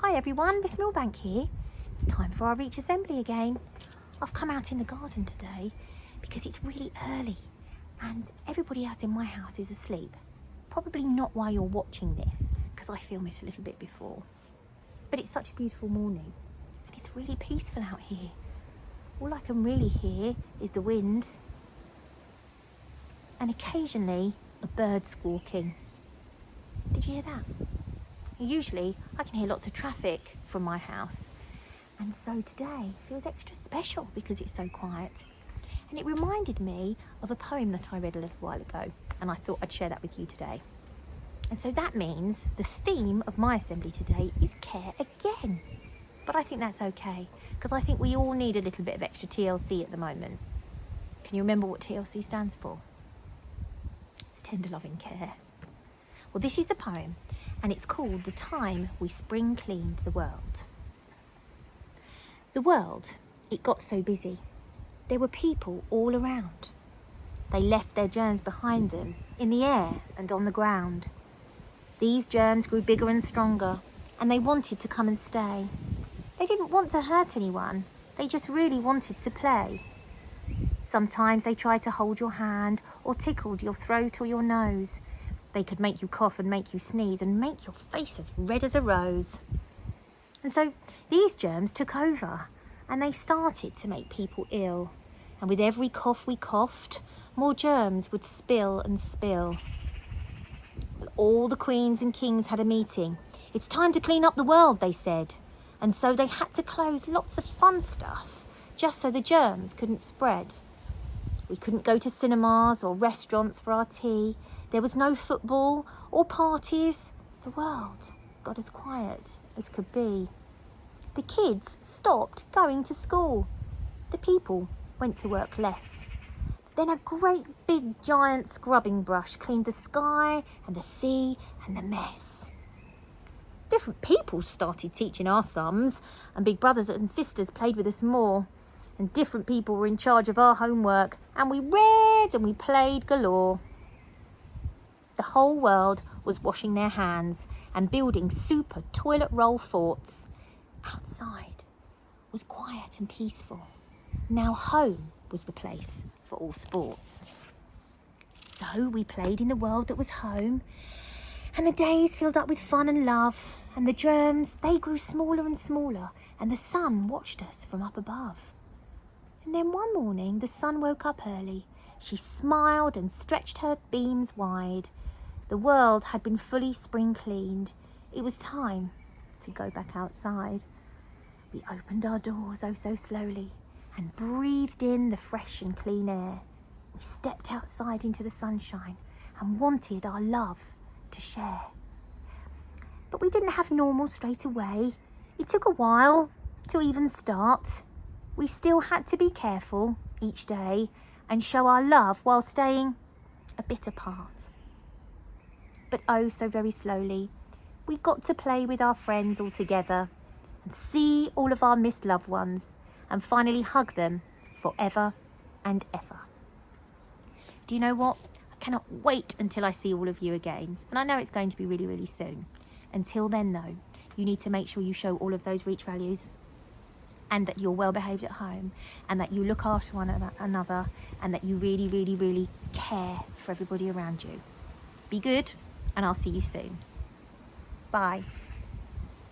Hi everyone, Miss Milbank here. It's time for our Reach Assembly again. I've come out in the garden today because it's really early and everybody else in my house is asleep. Probably not while you're watching this because I filmed it a little bit before. But it's such a beautiful morning and it's really peaceful out here. All I can really hear is the wind and occasionally a bird squawking. Did you hear that? Usually I can hear lots of traffic from my house, and so today feels extra special because it's so quiet. And it reminded me of a poem that I read a little while ago, and I thought I'd share that with you today. And so that means the theme of my assembly today is care again. But I think that's okay, because I think we all need a little bit of extra TLC at the moment. Can you remember what TLC stands for? It's tender loving care. Well, this is the poem, and it's called The Time We Spring Cleaned the World. The world, it got so busy. There were people all around. They left their germs behind them, in the air and on the ground. These germs grew bigger and stronger, and they wanted to come and stay. They didn't want to hurt anyone, they just really wanted to play. Sometimes they tried to hold your hand, or tickled your throat or your nose. They could make you cough and make you sneeze and make your face as red as a rose. And so these germs took over and they started to make people ill. And with every cough we coughed, more germs would spill and spill. But all the queens and kings had a meeting. It's time to clean up the world, they said. And so they had to close lots of fun stuff just so the germs couldn't spread. We couldn't go to cinemas or restaurants for our tea. There was no football or parties. The world got as quiet as could be. The kids stopped going to school. The people went to work less. Then a great big giant scrubbing brush cleaned the sky and the sea and the mess. Different people started teaching our sums, and big brothers and sisters played with us more. And different people were in charge of our homework, and we read and we played galore. The whole world was washing their hands and building super toilet roll forts. Outside was quiet and peaceful. Now home was the place for all sports. So we played in the world that was home, and the days filled up with fun and love, and the germs, they grew smaller and smaller, and the sun watched us from up above. And then one morning the sun woke up early. She smiled and stretched her beams wide. The world had been fully spring cleaned. It was time to go back outside. We opened our doors oh so slowly and breathed in the fresh and clean air. We stepped outside into the sunshine and wanted our love to share. But we didn't have normal straight away. It took a while to even start. We still had to be careful each day and show our love while staying a bit apart. But oh so very slowly, we got to play with our friends all together and see all of our missed loved ones and finally hug them forever and ever. Do you know what? I cannot wait until I see all of you again. And I know it's going to be really, really soon. Until then though, you need to make sure you show all of those reach values, and that you're well behaved at home, and that you look after one another, and that you really, really, really care for everybody around you. Be good, and I'll see you soon. Bye.